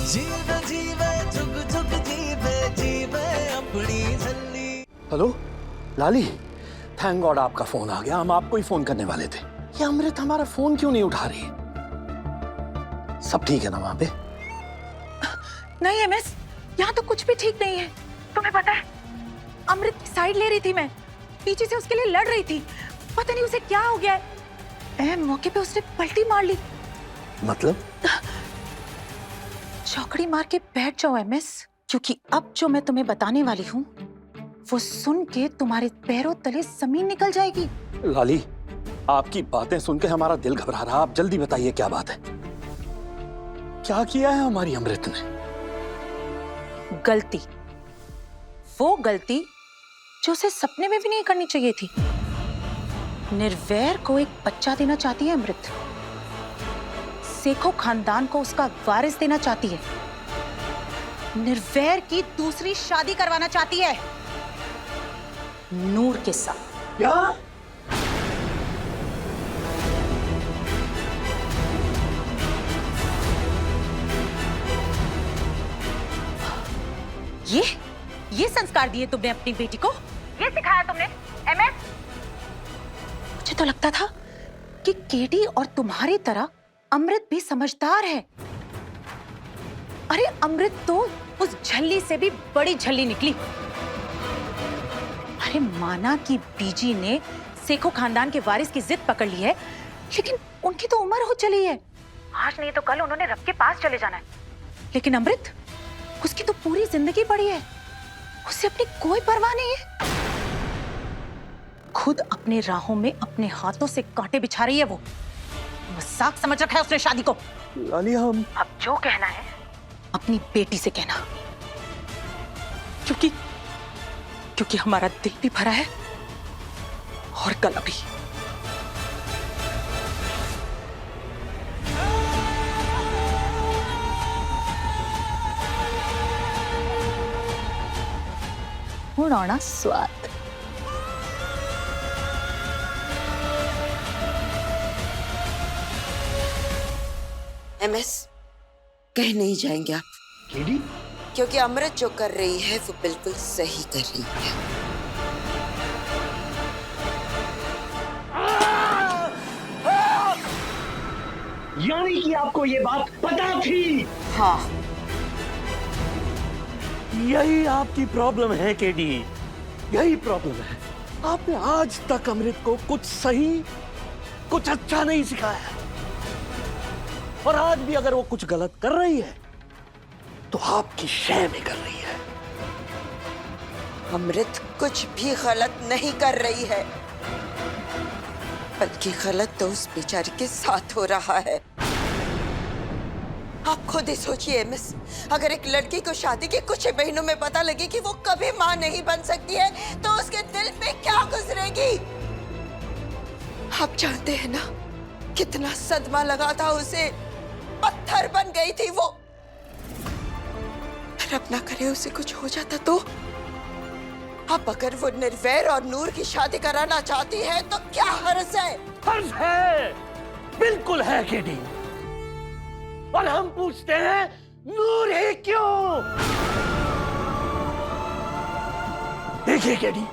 जीवे जीवे जुग जुग जीवे जीवे अपनी झल्ली। हेलो लाली, थैंक गॉड आपका फोन आ गया। हम आपको ही फोन करने वाले थे। ये अमृत हमारा फोन क्यों नहीं उठा रही? सब ठीक है ना वहां पे? नहीं एमएस, यहाँ तो कुछ भी ठीक नहीं है। तुम्हें पता है, अमृत की साइड ले रही थी मैं, पीछे से उसके लिए लड़ रही थी। पता नहीं उसे क्या हो गया है। मौके पे उसने पलटी मार ली। मतलब? चौकड़ी मार के बैठ जाओ एमएस, क्योंकि अब जो मैं तुम्हें बताने वाली हूँ वो सुन के तुम्हारे पैरों तले जमीन निकल जाएगी। लाली, आपकी बातें सुन के हमारा दिल घबरा रहा। आप जल्दी बताइए क्या बात है? क्या किया है हमारी अमृत ने? गलती, वो गलती जो उसे सपने में भी नहीं करनी चाहिए थी। निर्वैर को एक बच्चा देना चाहती है अमृत। सेखो खानदान को उसका वारिस देना चाहती है। निर्वैर की दूसरी शादी करवाना चाहती है नूर के साथ। क्या? ये संस्कार दिए तुमने अपनी बेटी को? ये सिखाया तुमने एमएस? मुझे तो लगता था कि केडी और तुम्हारी तरह अमृत भी समझदार है। अरे अमृत तो उस झल्ली से भी बड़ी झल्ली निकली। अरे माना कि बीजी ने सेखो खानदान के वारिस की जिद पकड़ ली है, लेकिन उनकी तो उम्र हो चली है। आज नहीं तो कल उन्होंने रब के पास चले जाना है। लेकिन अमृत, उसकी तो पूरी जिंदगी पड़ी है। उसे अपनी कोई परवाह नहीं है। खुद अपने राहों में अपने हाथों से कांटे बिछा रही है वो। मजाक समझ रखा है उसने शादी को। लाली, हम अब जो कहना है अपनी बेटी से कहना, क्योंकि हमारा दिल भी भरा है और गला भी। उड़ाना स्वाद। एमएस, कहीं नहीं जाएंगे आप। केडी? क्योंकि अमृत जो कर रही है वो बिल्कुल सही कर रही है। यानी कि आपको ये बात पता थी? हाँ, यही आपकी प्रॉब्लम है केडी, यही प्रॉब्लम है। आपने आज तक अमृत को कुछ सही, कुछ अच्छा नहीं सिखाया। और आज भी अगर वो कुछ गलत कर रही है तो आपकी शय में कर रही है। अमृत कुछ भी गलत नहीं कर रही है, बल्कि गलत तो उस बेचारी के साथ हो रहा है। आप खुद ही सोचिए एमएस, अगर एक लड़की को शादी के कुछ ही महीनों में पता लगे कि वो कभी मां नहीं बन सकती है, तो उसके दिल पे क्या गुजरेगी? आप जानते हैं ना कितना सदमा लगा था उसे। पत्थर बन गई थी वो। रब ना करे उसे कुछ हो जाता तो। अब अगर वो निर्वैर और नूर की शादी कराना चाहती है तो क्या हर्ज है? हर्ज है, बिल्कुल है केडी। और हम पूछते हैं, नूर है क्यों? देखिए केडी,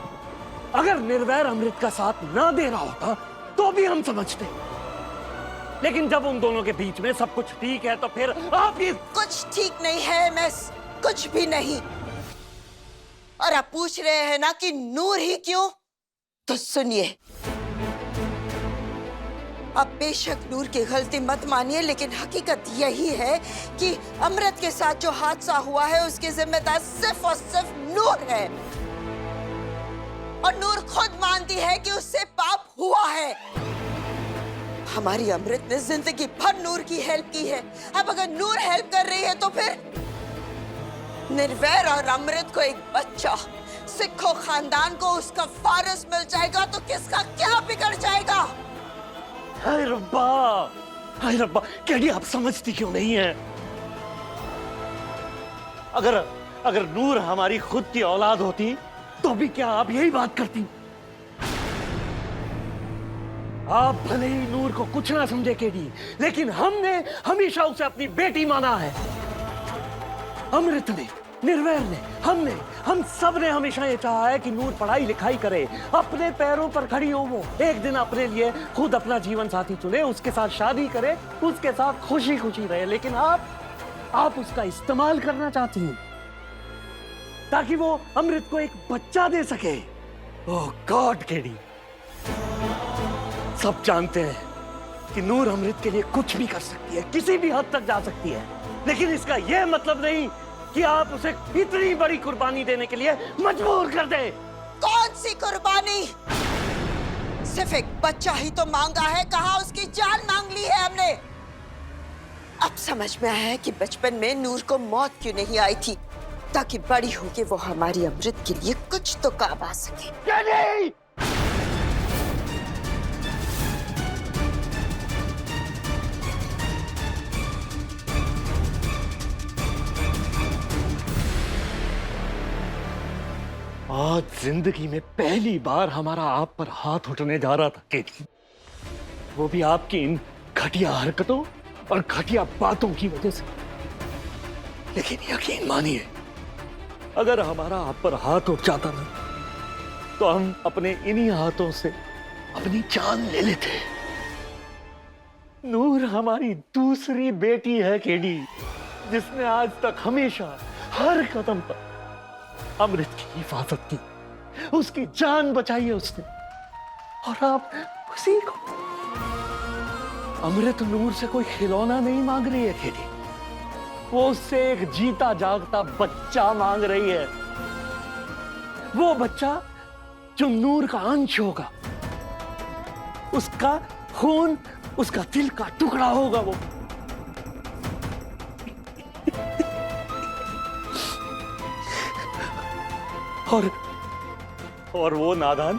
अगर निर्वैर अमृत का साथ ना दे रहा होता तो भी हम समझते, लेकिन जब उन दोनों के बीच में सब कुछ ठीक है तो फिर आप ये कुछ ठीक नहीं है एमएस, कुछ भी नहीं। और आप पूछ रहे हैं ना कि नूर ही क्यों? तो सुनिए, आप बेशक नूर की गलती मत मानिए, लेकिन हकीकत यही है कि अमृत के साथ जो हादसा हुआ है उसकी जिम्मेदार सिर्फ और सिर्फ नूर है। और नूर खुद मानती है कि उससे पाप हुआ है। हमारी अमृत ने जिंदगी भर नूर की हेल्प की है। अब अगर नूर हेल्प कर रही है तो फिर निर्वैर और अमृत को एक बच्चा, सिखो खानदान को उसका वारिस मिल जाएगा तो किसका क्या बिगड़ जाएगा? हाय रब्बा, हाय रब्बा, केडी आप समझती क्यों नहीं है? अगर नूर हमारी खुद की औलाद होती तो भी क्या आप यही बात करती? आप भले ही नूर को कुछ ना समझे केडी, लेकिन हमने हमेशा उसे अपनी बेटी माना है। अमृत ने, निर्वैर ने, हम सब ने हमेशा ये चाहा है कि नूर पढ़ाई लिखाई करे, अपने पैरों पर खड़ी हो, वो एक दिन अपने लिए खुद अपना जीवन साथी चुने, उसके साथ शादी करे, उसके साथ खुशी खुशी रहे। लेकिन आप उसका इस्तेमाल करना चाहती हैं ताकि वो अमृत को एक बच्चा दे सके। ओह गॉड केडी, सब जानते हैं कि नूर अमृत के लिए कुछ भी कर सकती है, किसी भी हद तक जा सकती है, लेकिन इसका यह मतलब नहीं कि आप उसे इतनी बड़ी कुर्बानी देने के लिए मजबूर कर दे। कौन सी कुर्बानी? सिर्फ एक बच्चा ही तो मांगा है, कहाँ उसकी जान मांग ली है हमने। अब समझ में आया है कि बचपन में नूर को मौत क्यों नहीं आई थी, ताकि बड़ी होके वो हमारी अमृत के लिए कुछ तो काम आ सके। नहीं! आज जिंदगी में पहली बार हमारा आप पर हाथ उठने जा रहा था केटी, वो भी आपकी इन घटिया हरकतों और घटिया बातों की वजह से। लेकिन यकीन मानिए, अगर हमारा आप पर हाथ उठ जाता ना, तो हम अपने इन्हीं हाथों से अपनी जान ले लेते। नूर हमारी दूसरी बेटी है केडी, जिसने आज तक हमेशा हर कदम पर अमृत की हिफाजत की, उसकी जान बचाई है उसने। और आप उसी को, अमृत नूर से कोई खिलौना नहीं मांग रही है केडी, वो उससे एक जीता जागता बच्चा मांग रही है। वो बच्चा जो नूर का अंश होगा, उसका खून, उसका दिल का टुकड़ा होगा वो। और वो नादान,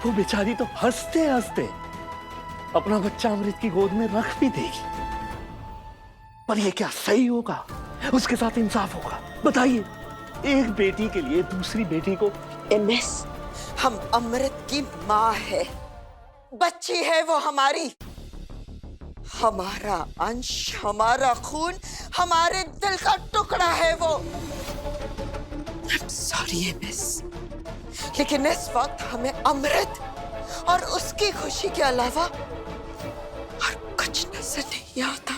वो बेचारी तो हंसते हंसते अपना बच्चा अमृत की गोद में रख भी देगी। पर ये क्या सही होगा? उसके साथ इंसाफ होगा? बताइए, एक बेटी के लिए दूसरी बेटी को। एमएस, हम अमृत की माँ है, बच्ची है वो हमारी, हमारा अंश, हमारा खून, हमारे दिल का टुकड़ा है वो। सॉरी एमएस, लेकिन इस वक्त हमें अमृत और उसकी खुशी के अलावा और कुछ नजर नहीं आता,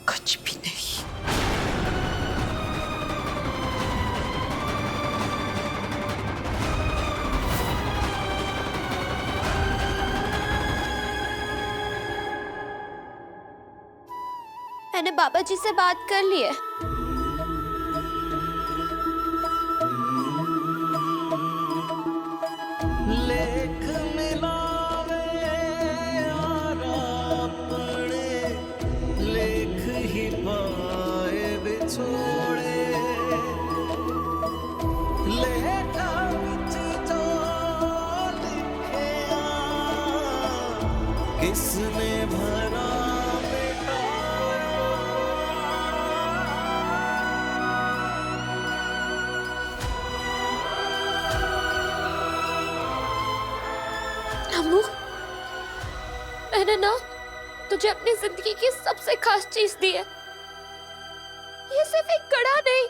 कुछ भी नहीं। मैंने बाबा जी से बात कर ली है। लेख मिलावे अपने, लेख ही पाए बिछोड़े, लेखा विच जो लिखे किसने भरा अम्मू, मैंने ना तुझे अपनी जिंदगी की सबसे खास चीज दी है। ये सिर्फ एक कड़ा नहीं,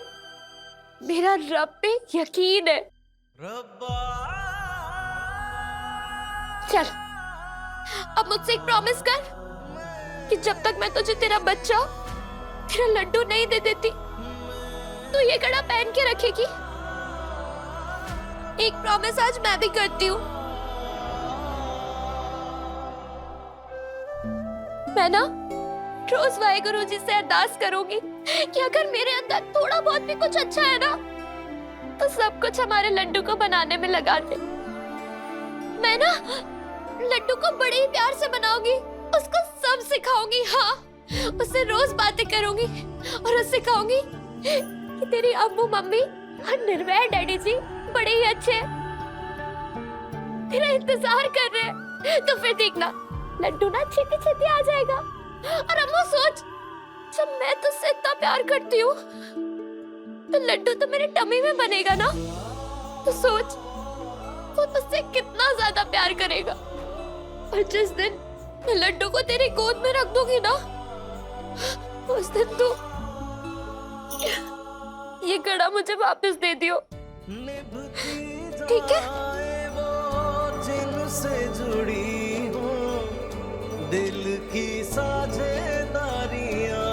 मेरा रब पे यकीन है। चल, अब मुझसे एक प्रॉमिस कर कि जब तक मैं तुझे तेरा बच्चा, तेरा लड्डू नहीं दे देती, तो ये कड़ा पहन के रखेगी। एक प्रॉमिस आज मैं भी करती हूँ। मैं ना रोज वाहेगुरु जी से अरदास करूंगी कि अगर मेरे अंदर थोड़ा बहुत भी कुछ अच्छा है ना, तो सब कुछ हमारे लड्डू को बनाने में लगा दे। मैं ना लड्डू को बड़े ही प्यार से बनाऊंगी, उसको सब सिखाऊंगी। हाँ, उससे रोज बातें करूंगी और उससे कहूंगी कि तेरी अम्मू मम्मी और निर्वैर डैडी जी बड़े ही अच्छे हैं, तेरा इंतजार कर रहे हैं। तो फिर देखना, लड्डू ना छेती छेती आ जाएगा। और अम्मू सोच, जब मैं तुझसे इतना प्यार करती हूँ, तो लड्डू तो मेरे टमी में बनेगा ना। तो सोच, वो तुझसे कितना ज्यादा प्यार करेगा। और जिस दिन मैं लड्डू को तेरी गोद में रख दूंगी ना, उस उस दिन तो ये कड़ा मुझे वापस दे दियो, ठीक है? वो जिनसे जुड़ी हो दिल की साझेदारियां,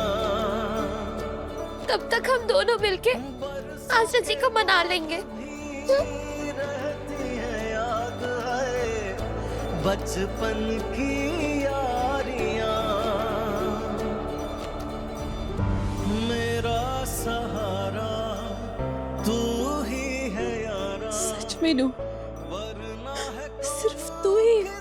तब तक हम दोनों मिलके आशा जी को मना लेंगे। रहती है याद है बचपन की यारियां, मेरा सहारा तू ही है यारा, सच में नूर, वरना है सिर्फ तू ही है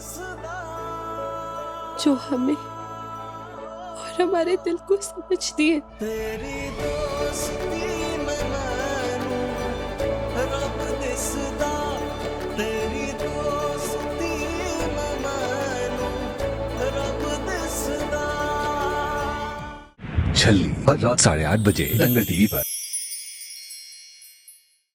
जो हमें और हमारे दिल को समझती है। तेरी दोस्ती में मैनू रब दिसदा, तेरी दोस्ती में मैनू रब दिसदा। छल्ली हर रात 8:30 बजे दंगल टीवी पर।